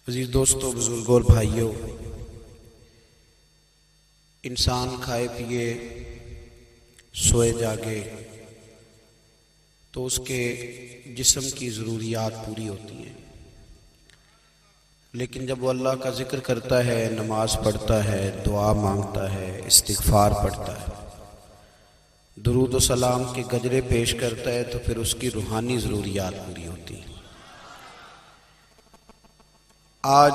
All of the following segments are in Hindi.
अजीज दोस्तों, बुजुर्गों और भाइयों, इंसान खाए पिए सोए जागे तो उसके जिस्म की ज़रूरियात पूरी होती हैं। लेकिन जब वो अल्लाह का जिक्र करता है, नमाज पढ़ता है, दुआ मांगता है, इस्तिग़फ़ार पढ़ता है, दुरूद व सलाम के गजरे पेश करता है, तो फिर उसकी रूहानी ज़रूरियात पूरी होती हैं। आज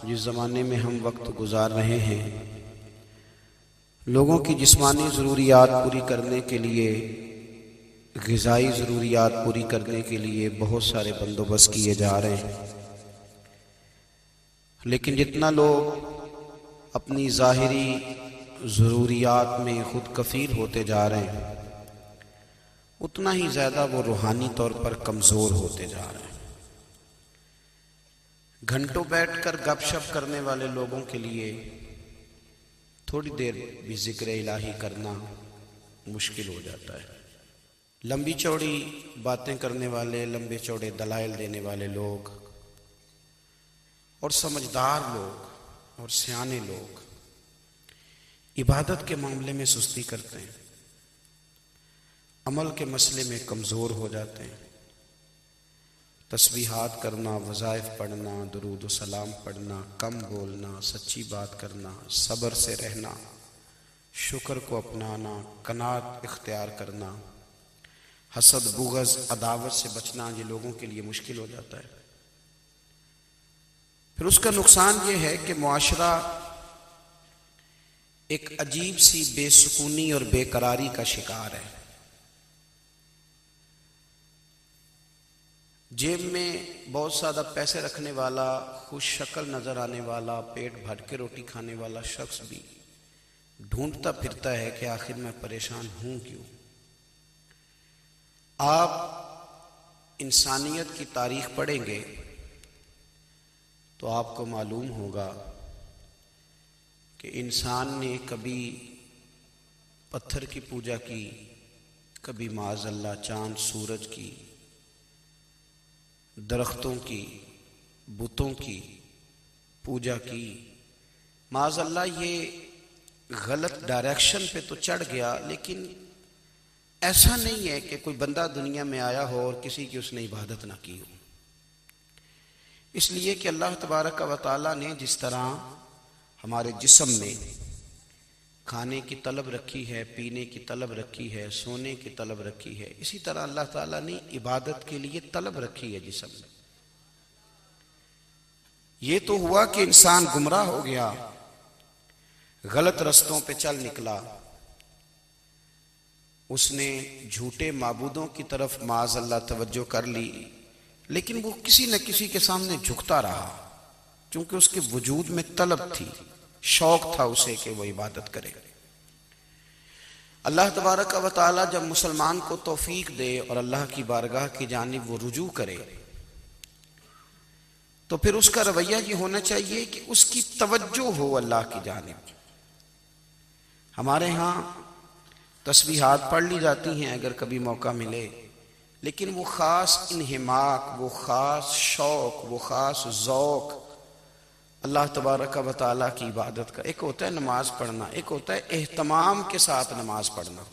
जिस ज़माने में हम वक्त गुजार रहे हैं, लोगों की जिस्मानी ज़रूरियात पूरी करने के लिए, ग़िज़ाई ज़रूरियात पूरी करने के लिए बहुत सारे बंदोबस्त किए जा रहे हैं। लेकिन जितना लोग अपनी ज़ाहिरी ज़रूरियात में खुद कफ़ील होते जा रहे हैं, उतना ही ज़्यादा वो रूहानी तौर पर कमज़ोर होते जा रहे हैं। घंटों बैठकर गपशप करने वाले लोगों के लिए थोड़ी देर भी ज़िक्र इलाही करना मुश्किल हो जाता है। लंबी चौड़ी बातें करने वाले, लंबे चौड़े दलाइल देने वाले लोग और समझदार लोग और सियाने लोग इबादत के मामले में सुस्ती करते हैं, अमल के मसले में कमज़ोर हो जाते हैं। तस्बीहात करना, वज़ाइफ पढ़ना, दुरूद व सलाम पढ़ना, कम बोलना, सच्ची बात करना, सब्र से रहना, शुक्र को अपनाना, कनात इख्तियार करना, हसद, बुग़ज़, अदावत से बचना, ये लोगों के लिए मुश्किल हो जाता है। फिर उसका नुकसान ये है कि मुआशरा एक अजीब सी बेसुकूनी और बेकरारी का शिकार है। जेब में बहुत ज़्यादा पैसे रखने वाला, खुश शक्ल नज़र आने वाला, पेट भर के रोटी खाने वाला शख्स भी ढूंढता फिरता है कि आखिर मैं परेशान हूँ क्यों। आप इंसानियत की तारीख पढ़ेंगे तो आपको मालूम होगा कि इंसान ने कभी पत्थर की पूजा की, कभी माज़अल्लाह चाँद सूरज की, दरख्तों की, बुतों की पूजा की। माज़अल्लाह ये गलत डायरेक्शन पे तो चढ़ गया, लेकिन ऐसा नहीं है कि कोई बंदा दुनिया में आया हो और किसी की उसने इबादत ना की हो। इसलिए कि अल्लाह तबारक व तआला ने जिस तरह हमारे जिस्म में खाने की तलब रखी है, पीने की तलब रखी है, सोने की तलब रखी है, इसी तरह अल्लाह ताला ने इबादत के लिए तलब रखी है जिस्म में। ये तो हुआ कि इंसान गुमराह हो गया, गलत रस्तों पे चल निकला, उसने झूठे माबूदों की तरफ माज़अल्लाह तवज्जो कर ली, लेकिन वो किसी न किसी के सामने झुकता रहा, क्योंकि उसके वजूद में तलब थी, शौक था उसे कि वो इबादत करे। अल्लाह तबारक व तआला जब मुसलमान को तौफीक दे और अल्लाह की बारगाह की जानिब वो रुजू करे, तो फिर उसका रवैया ये होना चाहिए कि उसकी तवज्जो हो अल्लाह की जानिब। हमारे यहाँ तस्बीहात पढ़ ली जाती हैं अगर कभी मौका मिले, लेकिन वो ख़ास इन्हिमाक, वो ख़ास शौक, वो ख़ास ज़ौक़ अल्लाह तबारक व तआला की इबादत का। एक होता है नमाज पढ़ना, एक होता है एहतमाम के साथ नमाज पढ़ना,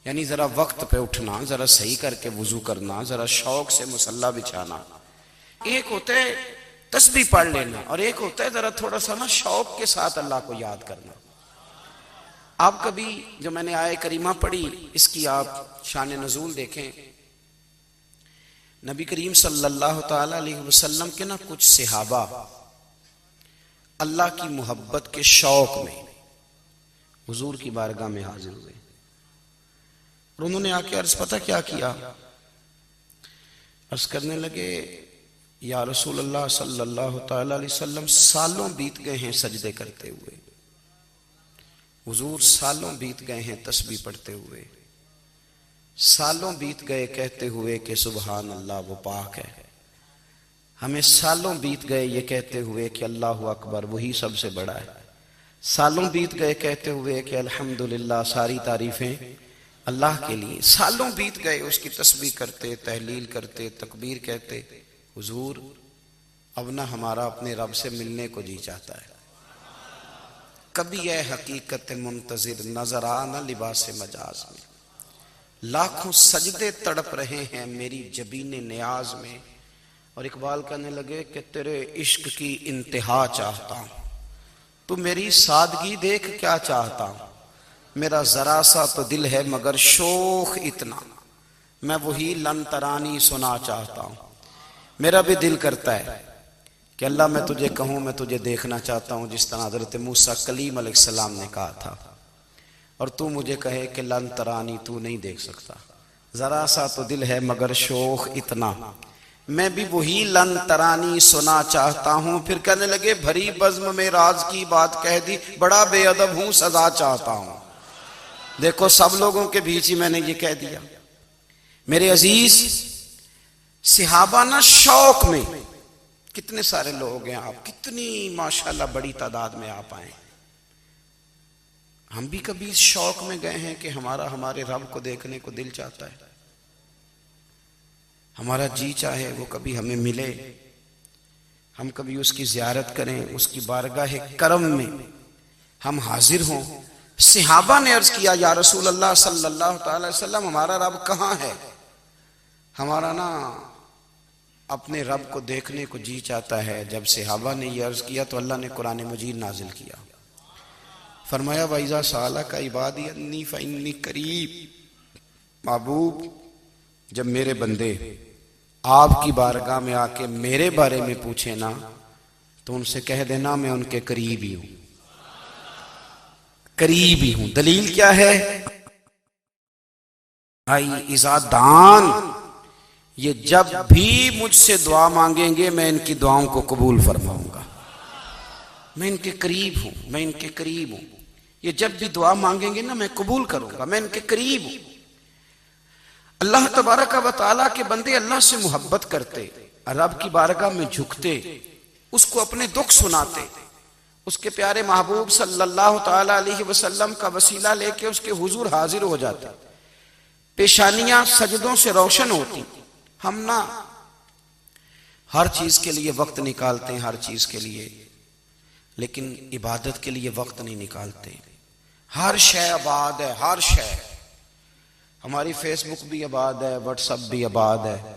यानी ज़रा वक्त पे उठना, ज़रा सही करके वज़ू करना, ज़रा शौक से मुसल्ला बिछाना। एक होता है तस्बीह पढ़ लेना और एक होता है ज़रा थोड़ा सा ना शौक के साथ अल्लाह को याद करना। आप कभी जो मैंने आय करीमा पढ़ी, इसकी आप शान नज़ूल देखें। नबी करीम सल्लल्लाहु ताला अलैहि वसल्लम के ना कुछ सहाबा अल्लाह की मोहब्बत के शौक में हुजूर की बारगाह में हाजिर हुए और उन्होंने आके अर्ज पता क्या किया, अर्ज करने लगे, या रसूल अल्लाह सल्लल्लाहु ताला अलैहि वसल्लम, सालों बीत गए हैं सजदे करते हुए, हुजूर सालों बीत गए हैं तस्बीह पढ़ते हुए, सालों बीत गए कहते हुए कि सुबहान अल्लाह वो पाक है, हमें सालों बीत गए ये कहते हुए कि अल्लाह अकबर वही सबसे बड़ा है, सालों बीत गए कहते हुए कि अल्हम्दुलिल्लाह सारी तारीफें अल्लाह के लिए, सालों बीत गए उसकी तस्बीह करते, तहलील करते, तकबीर कहते। हुजूर अब ना हमारा अपने रब से मिलने को जी चाहता है। कभी यह हकीकत मुंतजिर नजर आ न लिबास मजाज में, लाखों सजदे तड़प रहे हैं मेरी जबीने नियाज में। और इकबाल कहने लगे कि तेरे इश्क की इंतहा चाहता हूं, तू मेरी सादगी देख क्या चाहता हूं। मेरा जरा सा तो दिल है मगर शोख इतना, मैं वही लन तरानी सुना चाहता हूं। मेरा भी दिल करता है कि अल्लाह मैं तुझे कहूं, मैं तुझे देखना चाहता हूं जिस तरह हजरत मूसा कलीम अलैहिस्सलाम ने कहा था, और तू मुझे कहे कि लन तरानी, तू नहीं देख सकता। जरा सा तो दिल है मगर शोख इतना, मैं भी वही लन तरानी सुना चाहता हूं। फिर कहने लगे भरी बज़्म में राज की बात कह दी, बड़ा बेअदब हूं सजा चाहता हूं। देखो सब लोगों के बीच ही मैंने ये कह दिया। मेरे अजीज सिहाबा ना शौक में, कितने सारे लोग हैं आप, कितनी माशाल्लाह बड़ी तादाद में आप आए। हम भी कभी इस शौक में गए हैं कि हमारे रब को देखने को दिल चाहता है, हमारा जी चाहे वो कभी हमें मिले, हम कभी उसकी जियारत करें, उसकी बारगाह करम में हम हाजिर हों। सिहाबा ने अर्ज किया या रसूल अल्लाह सल्लल्लाहु अलैहि वसल्लम, हमारा रब कहाँ है? हमारा ना अपने रब को देखने को जी चाहता है। जब सिहाबा ने यह अर्ज किया तो अल्लाह ने कुरान मजीद नाजिल किया, फरमाया वइज़ा सअलका इबादी अन्नी फइन्नी करीब। महबूब, जब मेरे बंदे आपकी बारगाह में आके मेरे बारे में पूछे ना, तो उनसे कह देना मैं उनके करीब ही हूं, करीब ही हूं। दलील क्या है? आई इजादान, ये जब भी मुझसे दुआ मांगेंगे मैं इनकी दुआओं को कबूल फरमाऊंगा। मैं इनके करीब हूं, मैं इनके करीब हूं। ये जब भी दुआ मांगेंगे ना मैं कबूल करूंगा, मैं इनके करीब हूं। अल्लाह तबारक व तआला के बंदे अल्लाह से मोहब्बत करते, रब की बारगाह में झुकते, उसको अपने दुख सुनाते, उसके प्यारे महबूब सल्लल्लाहु तआला अलैहि वसल्लम का वसीला लेके उसके हुजूर हाजिर हो जाते, पेशानियां सजदों से रोशन होती। हम ना हर चीज के लिए वक्त निकालते हैं, हर चीज के लिए, लेकिन इबादत के लिए वक्त नहीं निकालते। हर शय आबाद है, हर शय। हमारी फेसबुक भी आबाद है, व्हाट्सएप भी आबाद है,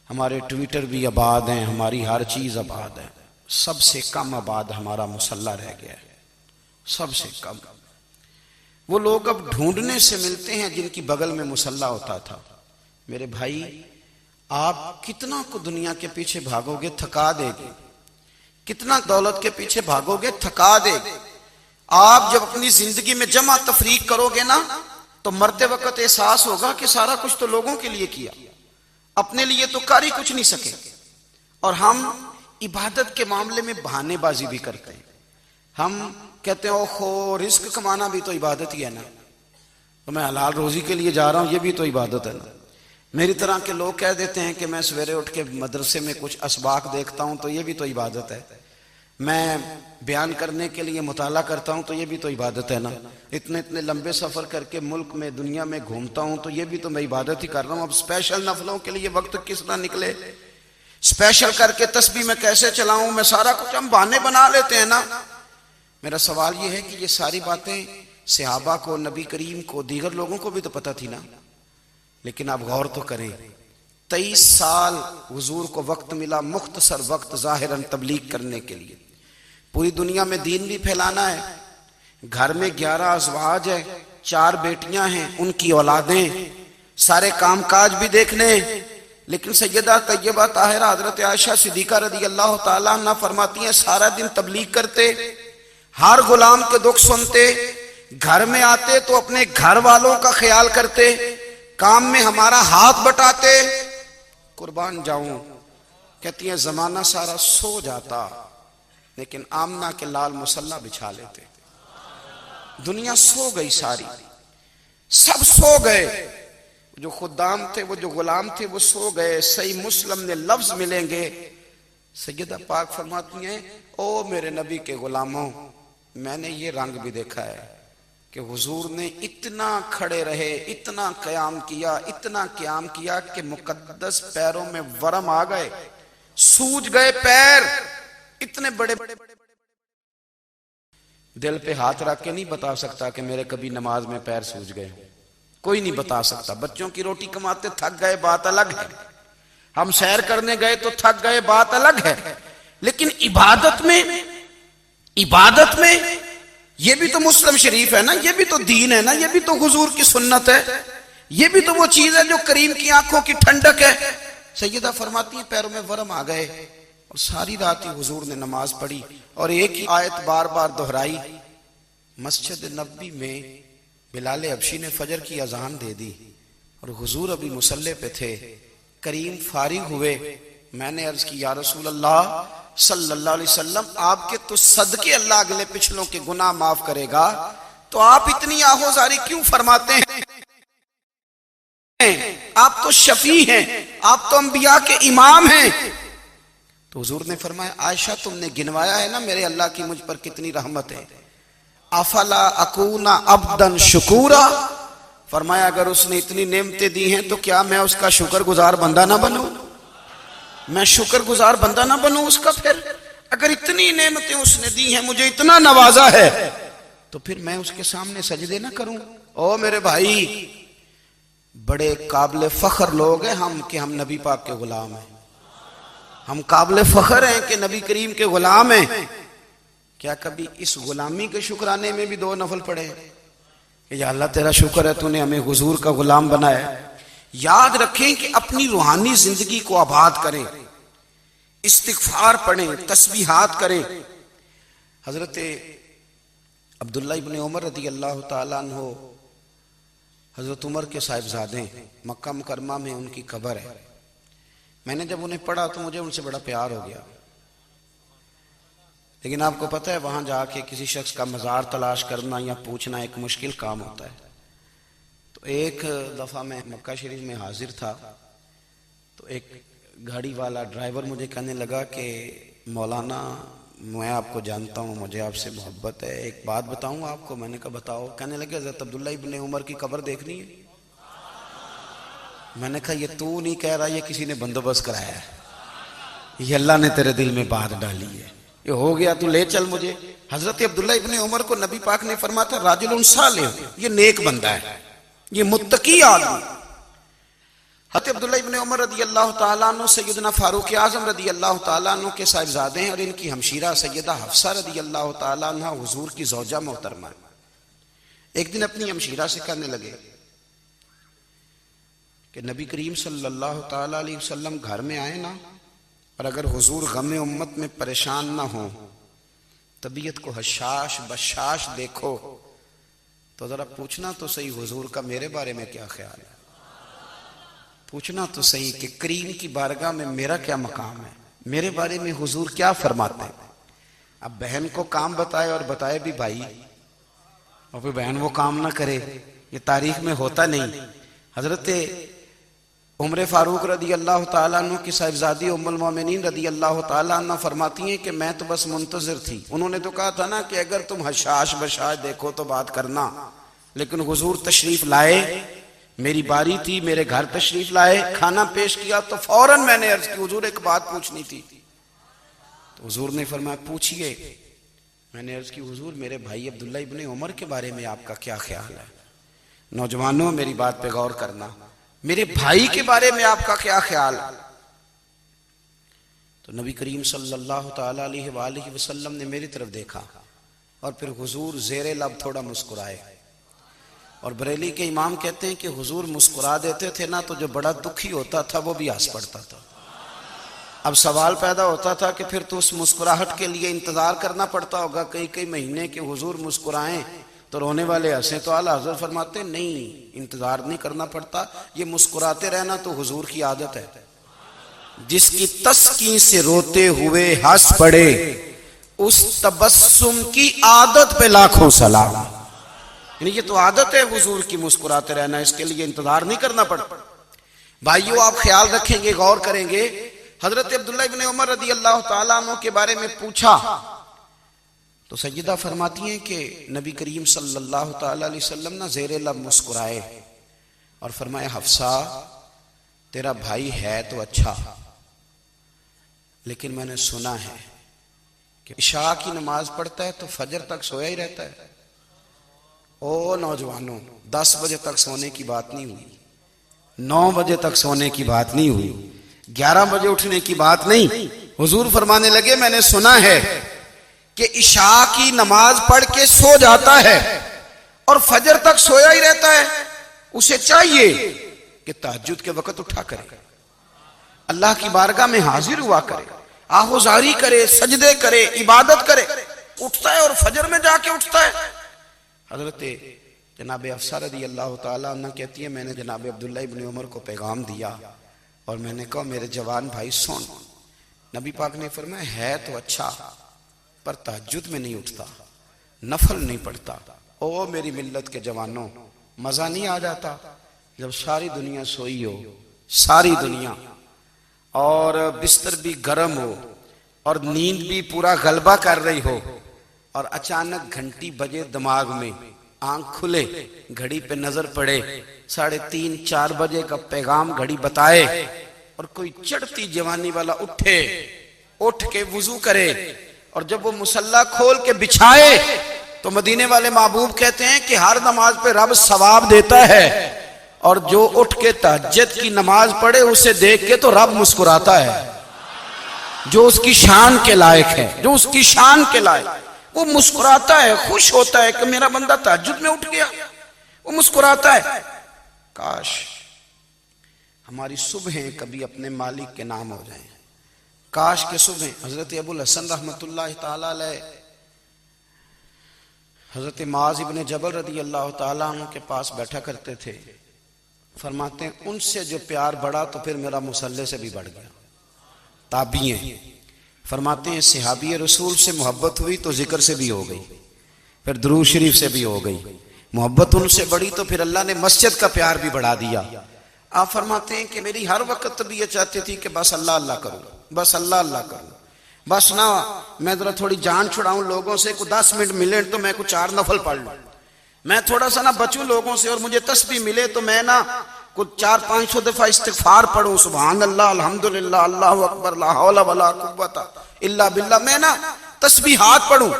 हमारे ट्विटर भी आबाद हैं, हमारी हर चीज आबाद है। सबसे कम आबाद हमारा मुसल्ला रह गया है, सबसे कम। वो लोग अब ढूंढने से मिलते हैं जिनकी बगल में मुसल्ला होता था। मेरे भाई, आप कितना को दुनिया के पीछे भागोगे, थका देगी। कितना दौलत के पीछे भागोगे, थका देगी। आप जब अपनी जिंदगी में जमा तफरीक करोगे ना, तो मरते वक्त एहसास होगा कि सारा कुछ तो लोगों के लिए किया, अपने लिए तो कर ही कुछ नहीं सके। और हम इबादत के मामले में बहानेबाजी भी करते हैं। हम कहते हैं ओहो रिस्क कमाना भी तो इबादत ही है ना, तो मैं हलाल रोजी के लिए जा रहा हूं, ये भी तो इबादत है ना। मेरी तरह के लोग कह देते हैं कि मैं सवेरे उठ के मदरसे में कुछ असबाक देखता हूं तो ये भी तो इबादत है। मैं बयान करने के लिए मुताला करता हूं तो ये भी तो इबादत है ना। इतने इतने लंबे सफर करके मुल्क में दुनिया में घूमता हूं तो ये भी तो मैं इबादत ही कर रहा हूं। अब स्पेशल नफलों के लिए वक्त किस तरह निकले, स्पेशल करके तस्बीह में कैसे चलाऊं, मैं सारा कुछ हम बहाने बना लेते हैं ना। मेरा सवाल ये है कि ये सारी बातें सहाबा को, नबी करीम को, दीगर लोगों को भी तो पता थी ना। लेकिन आप गौर तो करें, 23 साल हुजूर को वक्त मिला, मुख्तसर वक्त जाहिरन तबलीग करने के लिए। पूरी दुनिया में दीन भी फैलाना है। घर में 11 अज़वाज है, 4 बेटियां हैं, उनकी औलादें, सारे कामकाज भी देखने। लेकिन सैयदा तैयबा ताहिरा हजरत आयशा सिद्दीका रदी अल्लाह ताला अन्हा फरमाती हैं, सारा दिन तबलीग करते, हर गुलाम के दुख सुनते, घर में आते तो अपने घर वालों का ख्याल करते, काम में हमारा हाथ बटाते। कुर्बान जाऊं, कहती है जमाना सारा सो जाता लेकिन आमना के लाल मुसल्ला बिछा लेते। दुनिया सो गई, सारी सब सो गए। जो खुदाम थे, वो जो गुलाम थे, वो सो गए। सही मुस्लिम में लफ्ज मिलेंगे, सैयदा पाक फरमाती हैं, ओ मेरे नबी के गुलामों, मैंने ये रंग भी देखा है कि हुजूर ने इतना खड़े रहे, इतना क़याम किया, इतना क़याम किया कि मुकद्दस पैरों में वरम आ गए। सूज गए पैर, इतने बड़े बड़े। दिल पे हाथ रख के नहीं बता सकता कि मेरे कभी नमाज में पैर सूज गए, कोई नहीं बता सकता। बच्चों की रोटी कमाते थक गए, बात अलग है। हम सैर करने गए तो थक गए, बात अलग है। लेकिन इबादत में ये भी तो मुस्लिम शरीफ है ना, ये भी तो दीन है ना, ये भी तो हुजूर की सुन्नत है, ये भी तो वो चीज है जो करीम की आंखों की ठंडक है। सैयदा फरमाती है पैरों में वरम आ गए और सारी रात ही हुजूर ने नमाज पढ़ी और एक ही आयत बार बार दोहराई। मस्जिद नबी में बिलाल हबशी ने फजर की अजान दे दी और हुजूर अभी मुसल्ले पे थे। करीम फारिग हुए, मैंने अर्ज की या रसूल अल्लाह सल्लल्लाहु अलैहि वसल्लम, आपके तो सदके अल्लाह अगले पिछलों के गुनाह माफ करेगा, तो आप इतनी आहोजारी क्यों फरमाते हैं? आप तो शफी हैं, आप तो अंबिया के इमाम हैं। तो हुजूर ने फरमाया आयशा तुमने गिनवाया है ना मेरे अल्लाह की मुझ पर कितनी रहमत है। अफला अकूना अब्दन शुकूरा, फरमाया अगर उसने इतनी नेमतें दी हैं तो क्या मैं उसका शुक्रगुजार बंदा ना बनूं? मैं शुक्रगुजार बंदा ना बनूं उसका? फिर अगर इतनी नेमतें उसने दी हैं, मुझे इतना नवाजा है, तो फिर मैं उसके सामने सजदे ना करूं? ओ मेरे भाई, बड़े काबिल फख्र लोग हैं हम कि हम नबी पाक के गुलाम हैं। हम काबिल फख्र हैं कि नबी करीम के गुलाम हैं। क्या कभी इस गुलामी के शुक्राने में भी दो नफल पढ़े कि या अल्लाह तेरा शुक्र है तूने हमें हुजूर का गुलाम बनाया? याद रखें कि अपनी रूहानी जिंदगी को आबाद करें, इस्तिगफार पढ़ें, तस्बीहात करें। हजरत अब्दुल्ला इब्ने उमर रदी अल्लाह ताला अन्हु, हजरत उमर के साहिबजादे, मक्का मुकरमा में उनकी कब्र है। मैंने जब उन्हें पढ़ा तो मुझे उनसे बड़ा प्यार हो गया। लेकिन आपको पता है वहां जाके किसी शख्स का मज़ार तलाश करना या पूछना एक मुश्किल काम होता है। तो एक दफ़ा मैं मक्का शरीफ में हाजिर था, तो एक गाड़ी वाला ड्राइवर मुझे कहने लगा कि मौलाना मैं आपको जानता हूँ, मुझे आपसे मोहब्बत है, एक बात बताऊँ आपको। मैंने कहा बताओ। कहने लगे हज़रत अब्दुल्ला इब्ने उमर की कब्र देखनी है। मैंने कहा ये तू नहीं कह रहा, ये किसी ने बंदोबस्त कराया है, ये अल्लाह ने तेरे दिल में बात डाली है, ये हो गया तू ले चल मुझे। हजरत अब्दुल्ला इब्ने उमर को नबी पाक ने फरमाया राजुलुन सालिह, ये नेक बंदा है, ये मुत्तकी आदमी। हजरत अब्दुल्ला इब्ने उमर रदी अल्लाह ताला अन्हु सैयदना फारूक आजम रदी अल्लाह ताला अन्हु के साहिबजादे हैं और इनकी हमशीरा सैयदा हफ्सा रदी अल्लाह ताला अन्हा हुजूर की ज़ौजा मोहतरमा। एक दिन अपनी हमशीरा से कहने लगे कि नबी करीम सल्लल्लाहु ताला अलैहि वसल्लम घर में आए ना, और अगर हुजूर गम उम्मत में परेशान ना हो, तबीयत को हशाश बशाश देखो, तो जरा पूछना तो सही हुजूर का मेरे बारे में क्या ख्याल है। पूछना तो सही कि करीम की बारगाह में मेरा क्या मकाम है, मेरे बारे में हुजूर क्या फरमाते हैं। अब बहन को काम बताए और बताए भी भाई, और फिर बहन वो काम ना करे, ये तारीख में होता नहीं। हजरत उमर फारूक रदी अल्लाह ताला अन्हु की साहिबजादी उम्मुल मोमिनीन रदी अल्लाह ताला अन्हा फरमाती हैं कि मैं तो बस मुंतजिर थी। उन्होंने तो कहा था ना कि अगर तुम हशाश बशाश देखो तो बात करना, लेकिन हुजूर तशरीफ लाए, मेरी बारी थी, मेरे घर तशरीफ लाए, खाना पेश किया तो फौरन मैंने अर्ज की हुजूर एक बात पूछनी थी। तो हुजूर ने फरमाया पूछिए। मैंने अर्ज की हुजूर मेरे भाई अब्दुल्ला इब्ने उमर के बारे में आपका क्या ख्याल है? नौजवानों मेरी बात पे गौर करना, मेरे भाई के बारे में आपका क्या ख्याल? तो नबी करीम सल्लल्लाहु ताला अलैहि वसल्लम ने मेरी तरफ देखा और फिर हुजूर ज़ेरे लब थोड़ा मुस्कुराए। और बरेली के इमाम कहते हैं कि हुजूर मुस्कुरा देते थे ना, तो जो बड़ा दुखी होता था वो भी हंस पड़ता था। अब सवाल पैदा होता था कि फिर तो उस मुस्कुराहट के लिए इंतजार करना पड़ता होगा कई कई महीने के हुजूर मुस्कुराएं तो रोने वाले हंसे। तो आला हज़रत फरमाते नहीं, इंतजार नहीं करना पड़ता, ये मुस्कुराते रहना तो हुजूर की आदत है। जिसकी तस्कीन से रोते हुए हंस पड़े, उस तबस्सुम की आदत पे लाखों सलाम। यानी ये तो आदत है हुजूर की मुस्कुराते रहना, इसके लिए इंतजार नहीं करना पड़ता। भाइयों आप ख्याल रखेंगे, गौर करेंगे। हजरत अब्दुल्ला इब्ने उमर रदी अल्लाह ताला अन्हु के बारे में पूछा तो सैयदा फरमाती हैं कि नबी करीम सल्लल्लाहु ताला अलैहि वसल्लम ना ज़ेरे लब मुस्कुराए और फरमाया हफ्सा तेरा भाई है तो अच्छा, लेकिन मैंने सुना है कि इशा की नमाज पढ़ता है तो फजर तक सोया ही रहता है। ओ नौजवानों, 10 बजे तक सोने की बात नहीं हुई, 9 बजे तक सोने की बात नहीं हुई, 11 बजे उठने की बात नहीं। हुजूर फरमाने लगे मैंने सुना है कि इशा की नमाज पढ़ के सो जाता है और फजर तक सोया ही रहता है। उसे चाहिए कि तहज्जुद के वक्त उठा करे, अल्लाह की बारगाह में हाजिर हुआ करे, आहोजारी करे, सजदे करे, इबादत करे। उठता है और फजर में जाके उठता है। हजरत जनाब अफसा रज़ी अल्लाह ताला अन्हा कहती है मैंने जनाब अब्दुल्ला इब्न उमर को पैगाम दिया और मैंने कहा मेरे जवान भाई सुन, नबी पाक ने फरमाया है तो अच्छा पर तहज्जुद में नहीं उठता, नफल नहीं पढ़ता। ओ मेरी मिल्लत के जवानों, मजा नहीं आ जाता जब सारी दुनिया सोई हो, सारी दुनिया, और बिस्तर भी गर्म हो और नींद भी पूरा गलबा कर रही हो, और अचानक घंटी बजे दिमाग में, आंख खुले, घड़ी पे नजर पड़े 3:30-4 बजे का पैगाम घड़ी बताए, और कोई चढ़ती जवानी वाला उठ के वुजू करे, और जब वो मुसल्ला खोल के बिछाए तो मदीने वाले महबूब कहते हैं कि हर नमाज पे रब सवाब देता है, और जो उठ के तहज्जुद की नमाज पढ़े उसे देख के तो रब मुस्कुराता है। जो उसकी शान के लायक है, जो उसकी शान के लायक, वो मुस्कुराता है, खुश होता है कि मेरा बंदा तहज्जुद में उठ गया, वो मुस्कुराता है। काश हमारी सुबहें कभी अपने मालिक के नाम हो जाएं। काश के सुबह हजरत अबुल हसन रहमतुल्लाह ताला अलैह हजरत माज इब्ने जबल रदी अल्लाह ताला अन्हु के पास बैठा करते थे। फरमाते हैं उनसे जो प्यार बढ़ा तो फिर मेरा मुसल्ले से भी बढ़ गया। ताबिएं फरमाते हैं सहाबी रसूल से मोहब्बत हुई तो जिक्र से भी हो गई, फिर दुरूद शरीफ से भी हो गई। मोहब्बत उनसे बढ़ी तो फिर अल्लाह ने मस्जिद का प्यार भी बढ़ा दिया। आप फरमाते हैं कि मेरी हर वक्त तबीयत चाहती थी कि बस अल्लाह अल्लाह करूं, बस अल्लाह अल्लाह करूं, बस ना मैं जरा थोड़ी जान छुड़ाऊं लोगों से, कुछ 10 मिनट मिले तो मैं कुछ 4 नफल पढ़ लूं, मैं थोड़ा सा ना बचूं लोगों से, और मुझे तस्बीह मिले तो मैं ना कुछ 400-500 दफा इस्तिगफार पढ़ूं, सुभान अल्लाह, अल्हम्दुलिल्लाह, अल्लाहु अकबर, ला हौला वला कुव्वता इल्ला बिल्लाह, मैं ना तस्बीहात पढ़ूं।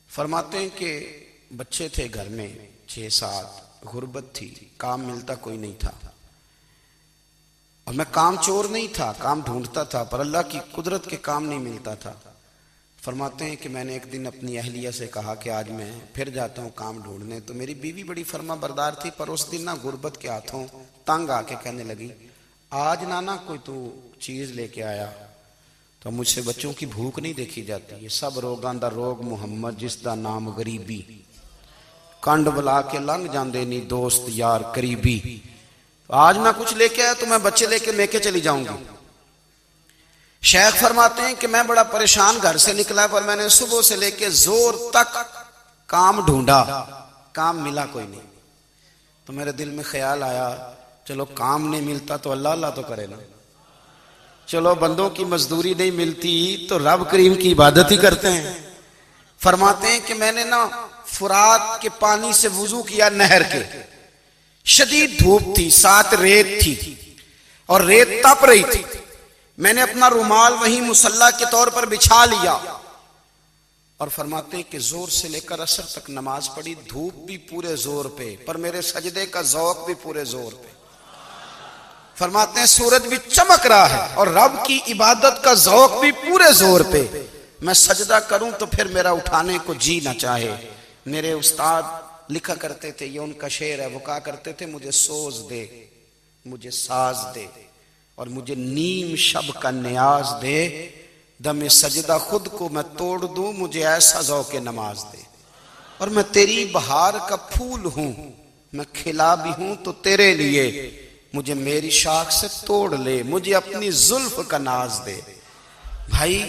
फरमाते हैं कि बच्चे थे घर में 6-7, गुर्बत थी, काम मिलता कोई नहीं था, और मैं काम चोर नहीं था, काम ढूंढता था, पर अल्लाह की कुदरत के काम नहीं मिलता था। फरमाते हैं कि मैंने एक दिन अपनी अहलिया से कहा कि आज मैं फिर जाता हूँ काम ढूंढने, तो मेरी बीवी बड़ी फर्मा बरदार थी, पर उस दिन ना गुर्बत के हाथों तंग आके कहने लगी आज ना कोई तू चीज लेके आया, तो मुझसे बच्चों की भूख नहीं देखी जाती। ये सब रोगां दा रोग मुहम्मद जिसदा नाम गरीबी, कंड बुला के लंघ जाते नहीं दोस्त यार करीबी। आज ना कुछ लेके आया तो मैं बच्चे लेके चली जाऊंगी। शेख फरमाते हैं कि मैं बड़ा परेशान घर से निकला, पर मैंने सुबह से लेके जोर तक काम ढूंढा, काम मिला कोई नहीं। तो मेरे दिल में ख्याल आया चलो काम नहीं मिलता तो अल्लाह अल्लाह तो करे ना, चलो बंदों की मजदूरी नहीं मिलती तो रब करीम की इबादत ही करते हैं। फरमाते हैं कि मैंने ना फुरात के पानी से वुजू किया, नहर के, शदीद धूप थी, साथ रेत थी और रेत तप रही थी। मैंने अपना रुमाल वहीं मुसल्ला के तौर पर बिछा लिया और फरमाते हैं कि जोर से लेकर असर तक नमाज पढ़ी, धूप भी पूरे जोर पे, पर मेरे सजदे का ज़ौक़ भी पूरे जोर पे। फरमाते हैं सूरज भी चमक रहा है और रब की इबादत का ज़ौक़ भी पूरे जोर पे। मैं सजदा करूं तो फिर मेरा उठाने को जी ना चाहे। मेरे उस्ताद लिखा करते थे, ये उनका शेर है, वो कहा करते थे मुझे सोज दे, मुझे साज दे और मुझे नीम शब का न्याज दे, दमे सजदा खुद को मैं तोड़ दूं, मुझे ऐसा ज़ौक़े नमाज दे। और मैं तेरी बहार का फूल हूं, मैं खिला भी हूं तो तेरे लिए, मुझे मेरी शाख से तोड़ ले, मुझे अपनी जुल्फ का नाज दे। भाई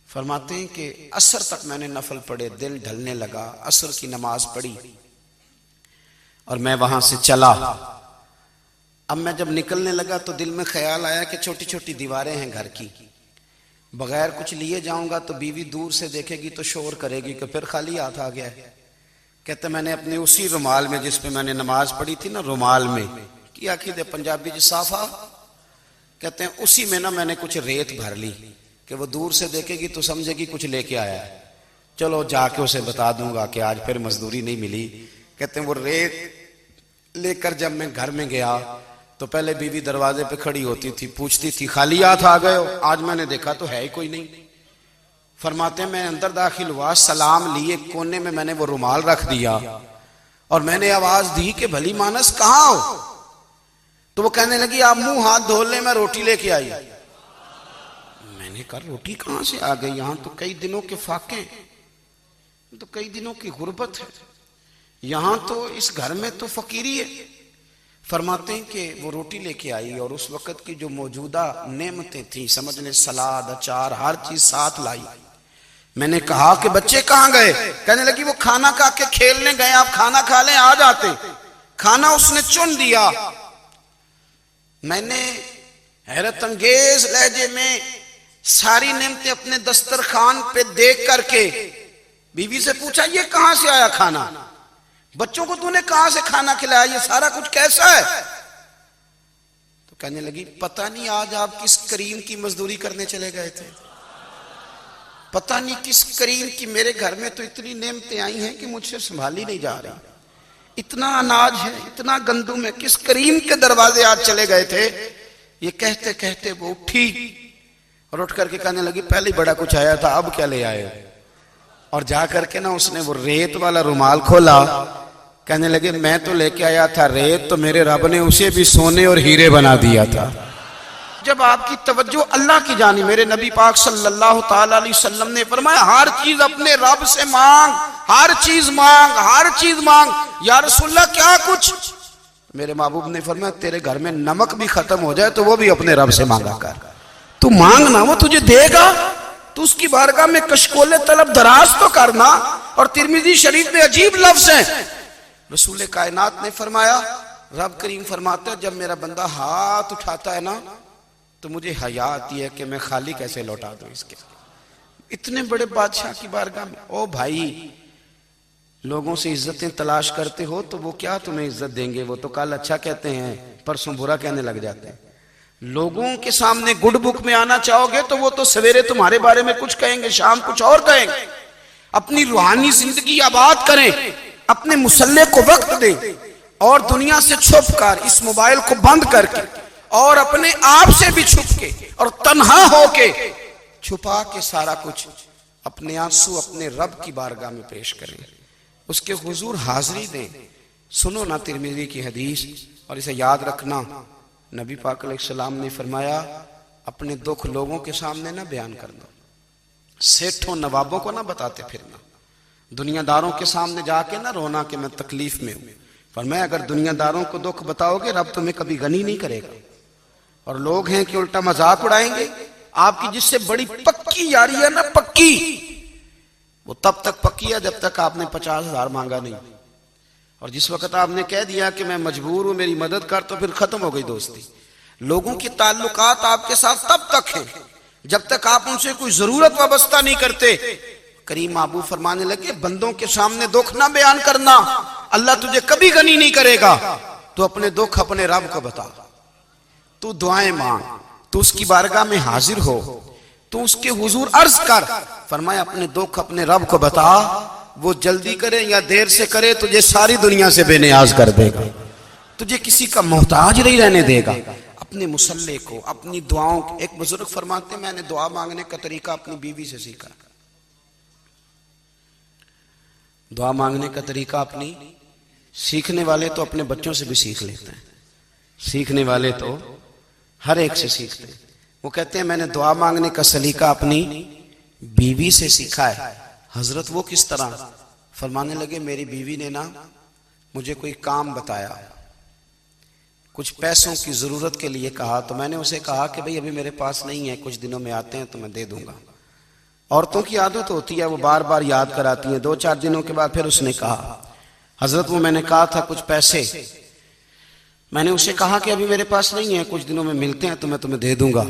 फरमाते हैं कि असर तक मैंने नफल पढ़े, दिल ढलने लगा, असर की नमाज पढ़ी और मैं वहां से चला। अब मैं जब निकलने लगा तो दिल में ख्याल आया कि छोटी छोटी दीवारें हैं घर की, बगैर कुछ लिए जाऊंगा तो बीवी दूर से देखेगी तो शोर करेगी कि फिर खाली हाथ आ गया है। कहते मैंने अपने उसी रुमाल में जिसपे मैंने नमाज पढ़ी थी ना, रुमाल में की आखिर पंजाबी च साफा कहते हैं उसी में ना मैंने कुछ रेत भर ली कि वो दूर से देखेगी तो समझेगी कुछ लेके आया है, चलो जाके उसे बता दूंगा कि आज फिर मजदूरी नहीं मिली। कहते हैं वो रेत लेकर जब मैं घर में गया तो पहले बीवी दरवाजे पे खड़ी होती थी, पूछती थी खाली हाथ आ गए हो? आज मैंने देखा तो है ही कोई नहीं। फरमाते हैं मैं अंदर दाखिल हुआ, सलाम लिए, कोने में मैंने वो रुमाल रख दिया और मैंने आवाज दी कि भली मानस कहाँ हो? तो वो कहने लगी आप मुंह हाथ धो ले, मैं रोटी लेके आई। मैंने कहा रोटी कहां से आ गई? यहां तो कई दिनों के फाके, तो कई दिनों की गुर्बत है, यहां तो इस घर में तो फकीरी है। फरमाते हैं कि वो रोटी लेके आई और उस वक्त की जो मौजूदा नेमतें थी, समझ ले सलाद अचार हर चीज साथ लाई। मैंने कहा कि बच्चे कहां गए? कहने लगी वो खाना खा के खेलने गए, आप खाना खा लें आ जाते। खाना उसने चुन दिया। मैंने हैरत अंगेज लहजे में सारी नेमतें अपने दस्तरखान पे देख करके बीवी से पूछा ये कहां से आया खाना? बच्चों को तूने कहां से खाना खिलाया? ये सारा कुछ कैसा है? तो कहने लगी पता नहीं आज आप किस करीम की मजदूरी करने चले गए थे, पता नहीं किस करीम की। मेरे घर में तो इतनी नेमतें आई हैं कि मुझसे संभाली नहीं जा रही, इतना अनाज है, इतना गंदुम है, किस करीम के दरवाजे आज चले गए थे? ये कहते कहते वो उठी और उठ करके कहने लगी पहले बड़ा कुछ आया था, अब क्या ले आए? और जा करके ना उसने वो रेत वाला रुमाल खोला। कहने लगे मैं तो लेके आया था रेत, तो मेरे रब ने उसे भी सोने और हीरे बना दिया था। जब आपकी तवज्जो अल्लाह की जानी, मेरे नबी पाक सल्लल्लाहु ताला अलैहि वसल्लम ने फरमाया हर चीज अपने रब से मांग, हर चीज मांग, हर चीज मांग। या रसूलल्लाह क्या कुछ? मेरे महबूब ने फरमाया तेरे घर में नमक भी खत्म हो जाए तो वो भी अपने रब से मांगा कर। तू मांगना, वो तुझे देगा, तो उसकी बारगाह में कशकोले तलब दराज तो करना। और तिरमिजी शरीफ में अजीब लफ्ज है, रसूल कायनात ने फरमाया, रब करीम फरमाता है जब मेरा बंदा हाथ उठाता है ना तो मुझे हया आती है कि मैं खाली कैसे लौटा दूं इसके। इतने बड़े बादशाह की बारगाह में। ओ भाई, लोगों से इज्जतें तलाश करते हो तो वो क्या तुम्हें इज्जत देंगे? वो तो कल अच्छा कहते हैं परसों बुरा कहने लग जाते हैं। लोगों के सामने गुड बुक में आना चाहोगे तो वो तो सवेरे तुम्हारे बारे में कुछ कहेंगे, शाम कुछ और कहेंगे। अपनी रूहानी जिंदगी आबाद करें, अपने मुसल्ले को वक्त दें और दुनिया से छुप कर, इस मोबाइल को बंद करके और अपने आप से भी छुप के और तन्हा होके छुपा के सारा कुछ अपने आंसू अपने रब की बारगाह में पेश करें, उसके हुजूर हाजिरी दें। सुनो ना तिरमिज़ी की हदीस और इसे याद रखना। नबी पाक अलैहिस्सलाम ने फरमाया अपने दुख लोगों के सामने ना बयान करना, सेठों नवाबों को ना बताते फिरना, दुनियादारों के सामने जाके ना रोना कि मैं तकलीफ में हूं। फरमाया अगर दुनियादारों को दुख बताओगे रब तुम्हें कभी गनी नहीं करेगा। और लोग हैं कि उल्टा मजाक उड़ाएंगे। आपकी जिससे बड़ी पक्की यारी है ना, पक्की, वो तब तक पक्की है जब तक आपने 50,000 मांगा नहीं। और जिस वक्त आपने कह दिया कि मैं मजबूर हूं मेरी मदद कर, तो फिर खत्म हो गई दोस्ती। लोगों के ताल्लुकात आपके साथ तब तक हैं जब तक आप उनसे कोई जरूरत वाबस्ता नहीं करते। करीम महबूब फरमाने लगे बंदों के सामने दुख ना बयान करना, अल्लाह तुझे कभी गनी नहीं करेगा। तो अपने दुख अपने रब को बता, तू दुआएं मांग, तू उसकी बारगाह में हाजिर हो, तू उसके हुजूर अर्ज कर। फरमाया अपने दुख अपने रब को बता, वो जल्दी करे या देर से करे तुझे सारी दुनिया से बेनियाज कर देगा, तुझे किसी का मोहताज नहीं रहने देगा। अपने मुसल्ले को, अपनी दुआओं को, एक बुजुर्ग फरमाते मैंने दुआ मांगने का तरीका अपनी बीवी से सीखा। दुआ मांगने का तरीका अपनी, सीखने वाले तो अपने बच्चों से भी सीख लेते हैं, सीखने वाले तो हर एक से सीखते हैं। वो कहते हैं मैंने दुआ मांगने का सलीका अपनी बीवी से सीखा है। हजरत वो किस तरह? फरमाने लगे मेरी बीवी ने ना मुझे कोई काम बताया, कुछ पैसों की जरूरत के लिए कहा, तो मैंने उसे कहा कि भाई अभी मेरे पास नहीं है, कुछ दिनों में आते हैं तो मैं दे दूंगा। औरतों की आदत होती है वो बार बार याद कराती हैं। 2-4 दिनों के बाद फिर उसने कहा हजरत वो मैंने कहा था कुछ पैसे, मैंने उसे कहा कि अभी मेरे पास नहीं है, कुछ दिनों में मिलते हैं तो मैं तुम्हें दे दूंगा।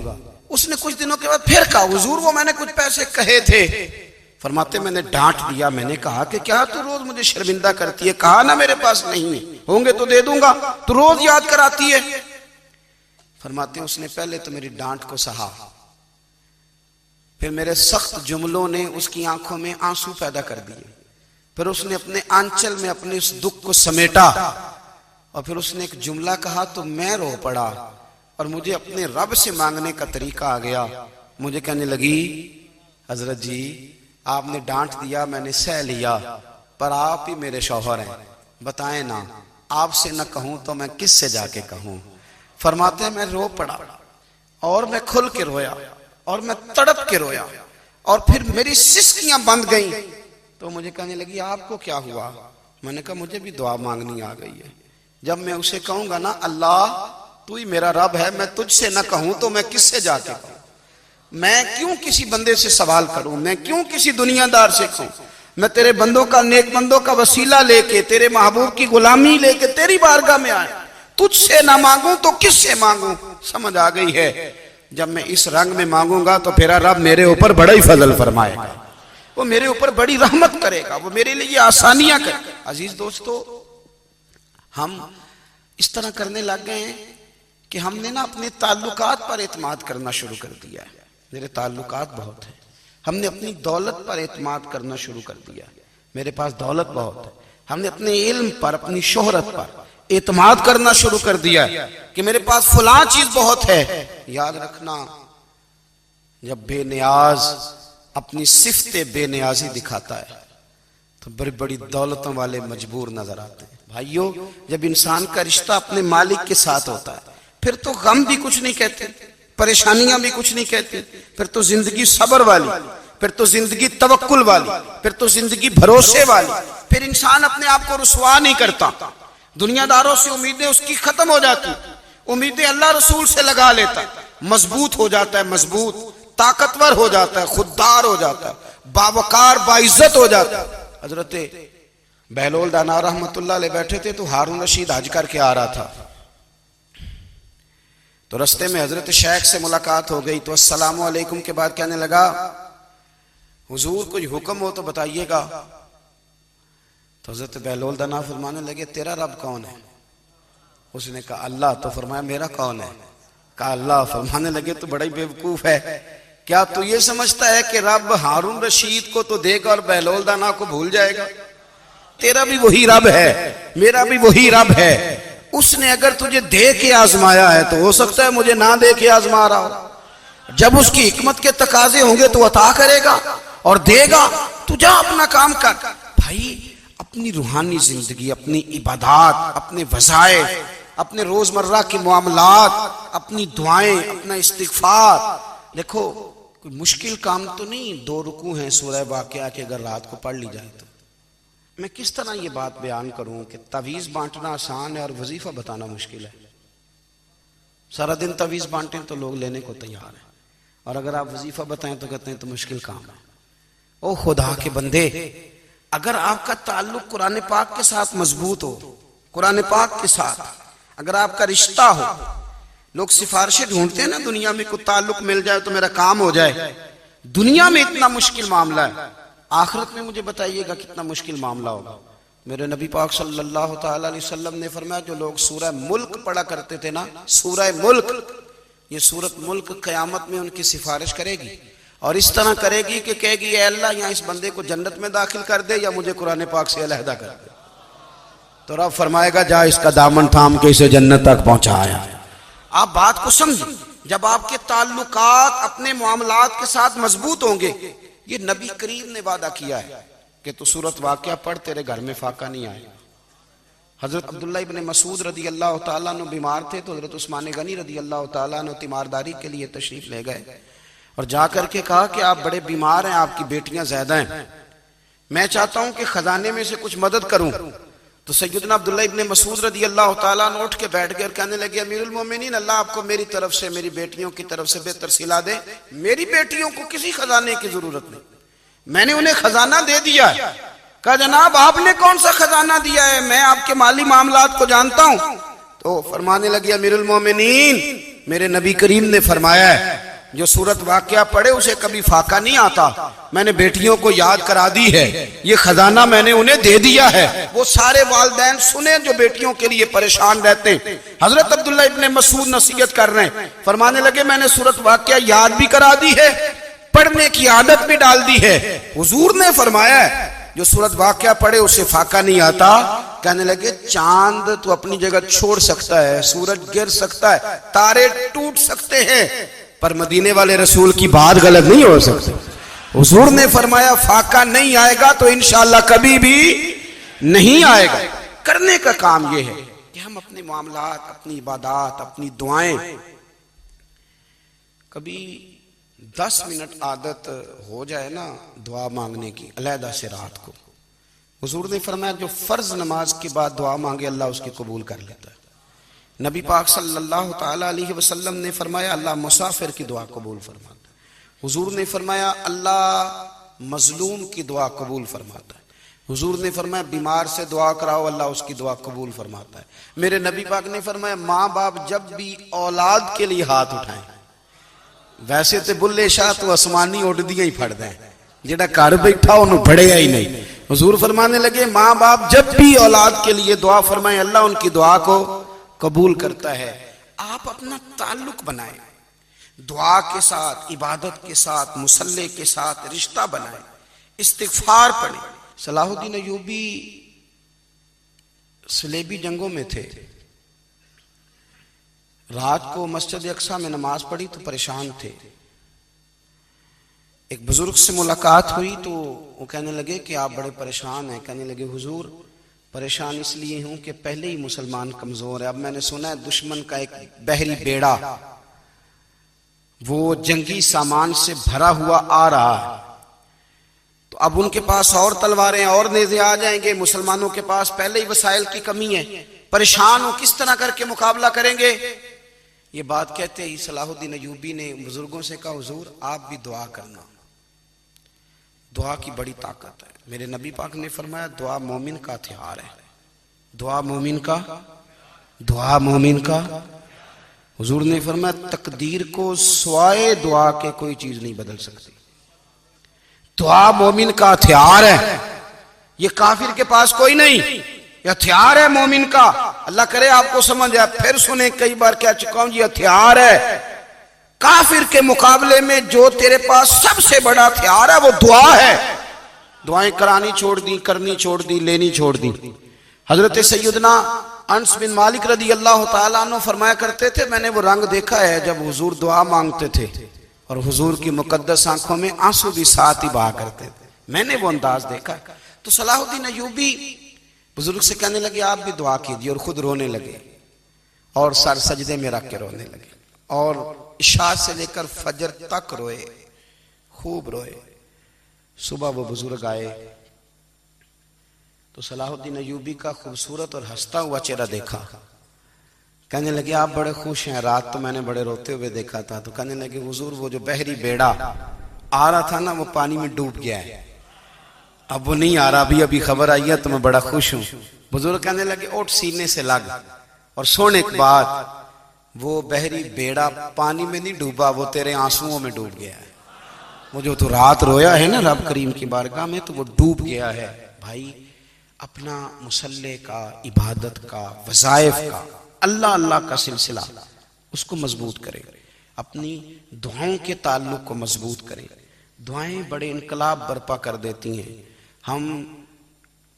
उसने कुछ दिनों के बाद फिर कहा हुजूर वो मैंने कुछ पैसे कहे थे। फरमाते मैंने डांट दिया, मैंने कहा कि क्या तू रोज मुझे शर्मिंदा करती है, कहा ना मेरे पास नहीं है, होंगे तो दे दूंगा, तू रोज याद कराती है। फरमाते हैं उसने पहले तो मेरी डांट को सहा, फिर मेरे सख्त जुमलों ने उसकी आंखों में आंसू पैदा कर दिए, फिर उसने अपने आंचल में अपने उस दुख को समेटा और फिर उसने एक जुमला कहा तो मैं रो पड़ा और मुझे अपने रब से मांगने का तरीका आ गया। मुझे कहने लगी, हजरत जी आपने डांट दिया, मैंने सह लिया, पर आप ही मेरे शौहर हैं, बताएं ना, आपसे न कहूं तो मैं किससे जाके कहूं। फरमाते हैं मैं रो पड़ा और मैं खुल के रोया और मैं तड़प के रोया और फिर मेरी सिसकियां बंद गईं। तो मुझे कहने लगी आपको क्या हुआ? मैंने कहा मुझे भी दुआ मांगनी आ गई है। जब मैं उसे कहूंगा ना अल्लाह तू ही मेरा रब है, मैं तुझसे न कहूं तो मैं किससे जाके कहूं, मैं क्यों किसी बंदे से सवाल करूं, मैं क्यों किसी दुनियादार से कहूं, मैं तेरे बंदों का, नेक बंदों का वसीला लेके, तेरे महबूब की गुलामी लेके तेरी बारगाह में आया, तुझसे ना मांगूं तो किससे मांगूं। समझ आ गई है, जब मैं इस रंग में मांगूंगा तो फिर रब मेरे ऊपर बड़ा ही फजल फरमाएगा, वो मेरे ऊपर बड़ी रहमत करेगा, वो मेरे लिए आसानियां करेगा। अजीज दोस्तों, हम इस तरह करने लग गए हैं कि हमने ना अपने ताल्लुकात पर एतमाद करना शुरू कर दिया है। मेरे ताल्लुकात बहुत है, हमने अपनी दौलत पर एतमाद करना शुरू कर दिया, मेरे पास दौलत बहुत है। हमने अपने इल्म पर, अपनी शोहरत पर एतमाद करना शुरू कर दिया कि मेरे पास फलां चीज बहुत है। याद रखना, जब बेनियाज अपनी सिफ्ते बेनियाजी दिखाता है तो बड़ी बड़ी दौलतों वाले मजबूर नजर आते हैं। भाइयों, जब इंसान का रिश्ता अपने मालिक के साथ होता है फिर तो गम भी कुछ नहीं कहते, परेशानियां भी कुछ नहीं कहती, फिर तो जिंदगी सब्र वाली, फिर तो जिंदगी तवक्कुल वाली, फिर तो जिंदगी भरोसे वाली। फिर इंसान अपने आप को रुसवा नहीं करता, दुनियादारों से उम्मीदें उसकी खत्म हो जाती, उम्मीदें अल्लाह रसूल से लगा लेता, मजबूत हो जाता है, मजबूत, ताकतवर हो जाता है, खुददार हो जाता है, बावकार बाइज्जत हो जाता है। हजरत बहलोल दाना रहमतुल्लाह अलैह बैठे थे तो हारून रशीद हज करके आ रहा था, तो रास्ते में हजरत शेख से मुलाकात हो गई। तो अस्सलामु अलैकुम के बाद कहने लगा, हुजूर कोई हुक्म हो तो बताइएगा। तो हजरत बहलोल दाना फरमाने लगे, तेरा रब कौन है? उसने कहा अल्लाह। तो फरमाया मेरा कौन है? कहा अल्लाह। फरमाने लगे तो बड़ा ही बेवकूफ है, क्या तू ये समझता है कि रब हारून रशीद को तो देगा और बहलोल दाना को भूल जाएगा? तेरा भी वही रब है, मेरा भी वही रब है। उसने अगर तुझे दे के आजमाया है तो हो सकता है मुझे ना दे के आजमा रहा हो। जब उसकी हिकमत के तकाजे होंगे तो अता करेगा और देगा। तू जा अपना काम कर। भाई, अपनी रूहानी जिंदगी, अपनी इबादत, अपने वज़ाइफ, अपने रोजमर्रा के मामलात, अपनी दुआएं, अपना इस्तिग़फ़ार, देखो कोई मुश्किल काम तो नहीं। 2 रुकू हैं सूरह वाक़िया के, अगर रात को पढ़ ली जाए तो। मैं किस तरह ये बात बयान करूं कि तवीज़ बांटना आसान है और वजीफा बताना मुश्किल है। सारा दिन तवीज़ बांटें तो लोग लेने को तैयार हैं, और अगर आप वजीफा बताएं तो कहते हैं तो मुश्किल काम है। ओ खुदा के बंदे, अगर आपका ताल्लुक कुरान पाक के साथ मजबूत हो, कुरान पाक के साथ अगर आपका रिश्ता हो, लोग सिफारिशें ढूंढते हैं ना दुनिया में, कोई ताल्लुक मिल जाए तो मेरा काम हो जाए। दुनिया में इतना मुश्किल मामला है, आखिरत में मुझे बताइएगा कितना मुश्किल मामला होगा। मेरे नबी पाक सल्लल्लाहु तआला अलैहि वसल्लम ने फरमाया, जो लोग सूरह मुल्क पढ़ा करते थे ना, सूरह मुल्क, ये सूरत मुल्क क़यामत में उनकी सिफारिश करेगी और इस तरह करेगी कि कहेगी ए अल्लाह, यहाँ इस बंदे को जन्नत में दाखिल कर दे या मुझे कुरान पाक से अलहदा कर दे। तो रब फरमाएगा जा इसका दामन थाम के इसे जन्नत तक पहुंचाया। आप बात को समझें, जब आपके ताल्लुकात अपने मामलात के साथ मजबूत होंगे, ये नबी करीम ने वादा किया है कि तू सूरत वाक़िया पढ़, तेरे घर में फाका नहीं आएगा। हजरत अब्दुल्लाह इब्न मसूद रदी अल्लाह तआला अन्हु बीमार थे तो हजरत उस्मान गनी रदी अल्लाह तआला अन्हु तीमारदारी के लिए तशरीफ ले गए और जाकर के कहा कि आप बड़े बीमार हैं, आपकी बेटियां ज्यादा हैं, मैं चाहता हूं कि खजाने में से कुछ मदद करूं। तो सैयदना अब्दुल्लाह इब्न मसूद रदी अल्लाह तआला अन्हु उठ के बैठ गए और कहने लगे, अमीरुल मोमिनीन, अल्लाह आपको मेरी तरफ से, मेरी बेटियों की तरफ से बेहतर सिला दे। मेरी बेटियों को किसी खजाने की जरूरत नहीं, मैंने उन्हें खजाना दे दिया है। कहा जनाब आपने कौन सा खजाना दिया है, मैं आपके माली मामलात को जानता हूं। तो फरमाने लगे, अमीरुल मोमिनीन, मेरे नबी करीम ने फरमाया है जो सूरत वाक़या पढ़े उसे कभी फाका नहीं आता। मैंने बेटियों को याद करा दी है, ये खजाना मैंने उन्हें दे दिया है। वो सारे वालिदैन सुने जो बेटियों के लिए परेशान रहते हैं। हजरत अब्दुल्ला इब्ने मसूद नसीहत कर रहे हैं, फरमाने लगे मैंने सूरत वाक़या याद भी करा दी है, पढ़ने की आदत भी डाल दी है। हुजूर ने फरमाया है जो सूरत वाक़या पढ़े उसे फाका नहीं आता। कहने लगे चांद तो अपनी जगह छोड़ सकता है, सूरज गिर सकता है, तारे टूट सकते हैं, पर मदीने वाले रसूल की बात गलत नहीं हो सकती। हुजूर ने फरमाया फाका नहीं आएगा तो इंशाअल्लाह कभी भी नहीं आएगा। करने का काम यह है कि हम अपने मामलात, अपनी इबादत, अपनी दुआएं कभी 10 मिनट आदत हो जाए ना दुआ मांगने की अलहदा से रात को। हुजूर ने फरमाया जो फर्ज नमाज के बाद दुआ मांगे अल्लाह उसकी कबूल कर लेता है। नबी पाक सल्लल्लाहु ताला अलैहि वसल्लम ने फरमाया अल्लाह मुसाफिर की दुआ कबूल फरमाता है। हुजूर ने फरमाया अल्लाह मजलूम की दुआ कबूल फरमाता है। हुजूर ने फरमाया बीमार से दुआ कराओ अल्लाह उसकी दुआ कबूल फरमाता है। मेरे नबी पाक ने फरमाया माँ बाप जब भी औलाद के लिए हाथ उठाएं, वैसे तो बुल्ले शाह तो आसमानी उड़दियां ही फड़ दें, जेड़ा घर बैठा उन्होंने फड़िया ही नहीं। हुजूर फरमाने लगे माँ बाप जब भी औलाद के लिए दुआ फरमाएं अल्लाह उनकी दुआ को कबूल करता है। आप अपना ताल्लुक बनाएं दुआ के साथ, इबादत के साथ, मुसल्ले के साथ रिश्ता बनाएं, इस्तिगफार पढ़ें। सलाहुद्दीन अय्यूबी सलेबी जंगों में थे, रात को मस्जिद अक्सा में नमाज पढ़ी तो परेशान थे। एक बुजुर्ग से मुलाकात हुई तो वो कहने लगे कि आप बड़े परेशान हैं। कहने लगे हुजूर परेशान इसलिए हूं कि पहले ही मुसलमान कमजोर है, अब मैंने सुना है दुश्मन का एक बहरी बेड़ा वो जंगी सामान से भरा हुआ आ रहा है, तो अब उनके पास और तलवारें और नेज़े आ जाएंगे, मुसलमानों के पास पहले ही वसाइल की कमी है, परेशान हो किस तरह करके मुकाबला करेंगे। ये बात कहते ही सलाहुद्दीन अय्यूबी ने बुजुर्गों से कहा हुजूर आप भी दुआ करना, दुआ की बड़ी ताकत है। मेरे नबी पाक ने फरमाया दुआ मोमिन का हथियार है, दुआ मोमिन का, दुआ मोमिन का। हुजूर ने फरमाया तकदीर को स्वाए दुआ के कोई चीज नहीं बदल सकती। दुआ मोमिन का हथियार है, ये काफिर के पास कोई नहीं, ये हथियार है मोमिन का। अल्लाह करे आपको समझ आए, फिर सुने कई बार कह चुका हूं, ये हथियार है। काफिर के मुकाबले में जो तेरे पास सबसे बड़ा हथियार है वो दुआ है। दुआएं करानी छोड़ दी, करनी छोड़ दी, लेनी छोड़ दी। हजरत सैयदना अनस बिन मालिक रदी अल्लाह तआला अन्हु फरमाया करते थे मैंने वो रंग देखा है जब हुजूर दुआ मांगते थे और हुजूर की मुकद्दस आंखों में आंसू भी साथ ही बहा करते थे, मैंने वो अंदाज देखा। तो सलाहुद्दीन अय्यूबी बुजुर्ग से कहने लगे आप भी दुआ कीजिए, और खुद रोने लगे और सर सजदे में रख के रोने लगे और इशा से लेकर फजर तक रोए, खूब रोए। सुबह वो बुजुर्ग आए तो सलाहुद्दीन अय्यूबी का खूबसूरत और हंसता हुआ चेहरा देखा। कहने लगे आप बड़े खुश हैं, रात तो मैंने बड़े रोते हुए देखा था। तो कहने लगे हुजूर वो जो बहरी बेड़ा आ रहा था ना वो पानी में डूब गया है, अब वो नहीं आ रहा, अभी खबर आई है तो मैं बड़ा खुश हूं। बुजुर्ग कहने लगे उठ सीने से लग, और सोने के बाद वो बहरी बेड़ा पानी में नहीं डूबा, वो तेरे आंसुओं में डूब गया है। वो जो तू रात रोया है ना रब करीम की बारगाह में, तो वो डूब गया है। भाई अपना मुसल्ले का, इबादत का, वज़ाइफ का, अल्लाह अल्लाह का सिलसिला उसको मजबूत करें, अपनी दुआओं के ताल्लुक को मजबूत करें। दुआएं बड़े इनकलाब बर्पा कर देती हैं। हम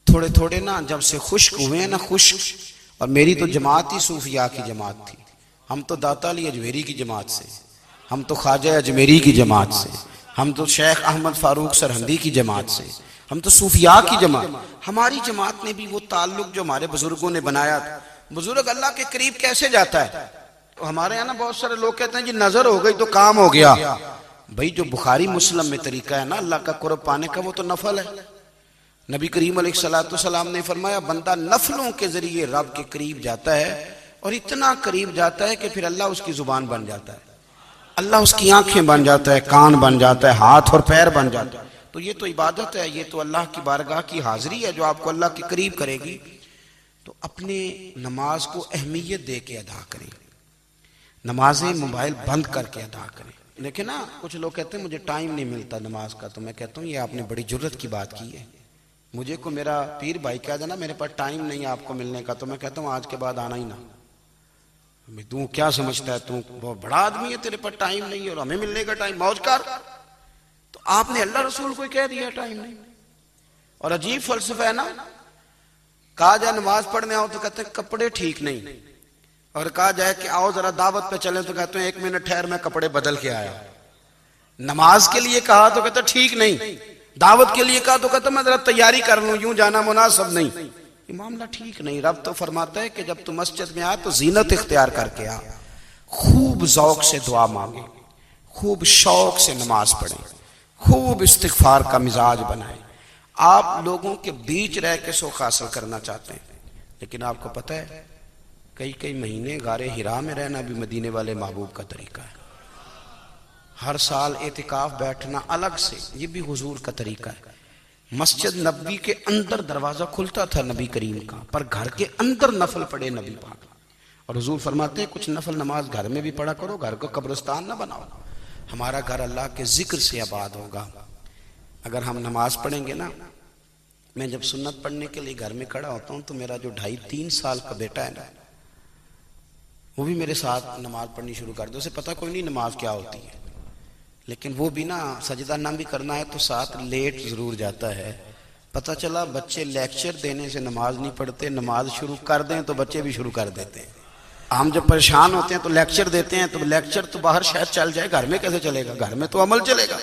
थोड़े थोड़े ना जब से खुश्क हुए हैं ना, खुश्क, और मेरी तो जमात ही सूफिया की जमात थी, हम तो दाता अली अजमेरी की जमात से, हम तो ख्वाजा अजमेरी की जमात से, हम तो शेख अहमद फारूक सरहंदी की जमात से, हम तो सूफिया की जमात। हमारी जमात ने भी वो ताल्लुक जो हमारे बुजुर्गों ने बनाया था। बुजुर्ग अल्लाह के करीब कैसे जाता है? तो हमारे यहाँ ना बहुत सारे लोग कहते हैं जी नजर हो गई तो काम हो गया। भाई जो बुखारी मुस्लिम में तरीका है ना अल्लाह का कुर्ब पाने का, वो तो नफल है। नबी करीम अलैहिस्सलाम ने फरमाया बंदा नफलों के जरिए रब के करीब जाता है, और इतना करीब जाता है कि फिर अल्लाह उसकी जुबान बन जाता है, अल्लाह उसकी आंखें बन जाता है, कान बन जाता है, हाथ और पैर बन जाता है। तो ये तो इबादत है, ये तो अल्लाह की बारगाह की हाजिरी है जो आपको अल्लाह के करीब करेगी। तो अपने नमाज को अहमियत दे के अदा करें, नमाजें मोबाइल बंद करके अदा करें, देखे ना, कुछ लोग कहते हैं मुझे टाइम नहीं मिलता नमाज का, तो मैं कहता हूँ ये आपने बड़ी जुर्रत की बात की है। मुझे को मेरा पीर भाई कह देना मेरे पास टाइम नहीं है आपको मिलने का, तो मैं कहता हूँ आज के बाद आना ही ना। तू क्या समझता है, तू बहुत बड़ा आदमी है, तेरे पास टाइम नहीं है और हमें मिलने का टाइम, मौज कर। तो आपने अल्लाह रसूल को कह दिया टाइम नहीं। और अजीब फलसफा है ना, कहा जाए नमाज पढ़ने आओ तो कहते हैं कपड़े ठीक नहीं, और कहा जाए कि आओ जरा दावत पे चले तो कहते हैं 1 मिनट ठहर मैं कपड़े बदल के आया। नमाज के लिए कहा तो कहते ठीक नहीं, दावत के लिए कहा तो कहते मैं जरा तैयारी कर लूं, यूं जाना मुनासिब नहीं। ये मामला ठीक नहीं। रब तो फरमाता है कि जब तू मस्जिद में आ तो जीनत इख्तियार करके आ, खूब ज़ौक से दुआ मांगे, खूब शौक से नमाज पढ़े, खूब इस्तिगफार का मिजाज बनाए। आप लोगों के बीच रह के सुख हासिल करना चाहते हैं, लेकिन आपको पता है कई कई महीने गारे हिरा में रहना भी मदीने वाले महबूब का तरीका है। हर साल एतिकाफ बैठना अलग से, ये भी हुजूर का तरीका है। मस्जिद नबी के अंदर दरवाजा खुलता था नबी करीम का, पर घर के अंदर नफल पढ़े नबी पाक। और हुजूर फरमाते हैं कुछ नफल नमाज घर में भी पढ़ा करो, घर को कब्रिस्तान ना बनाओ। हमारा घर अल्लाह के जिक्र से आबाद होगा। अगर हम नमाज पढ़ेंगे ना, मैं जब सुन्नत पढ़ने के लिए घर में खड़ा होता हूँ तो मेरा जो 2.5-3 साल का बेटा है ना, वो भी मेरे साथ नमाज पढ़नी शुरू कर दे। उसे पता कोई नहीं नमाज क्या होती है, लेकिन वो भी ना सजदा ना भी करना है तो साथ लेट जरूर जाता है। पता चला बच्चे लेक्चर देने से नमाज नहीं पढ़ते, नमाज शुरू कर दें तो बच्चे भी शुरू कर देते हैं। हम जब परेशान होते हैं तो लेक्चर देते हैं, तो लेक्चर तो बाहर शायद चल जाए, घर में कैसे चलेगा? घर में तो अमल चलेगा।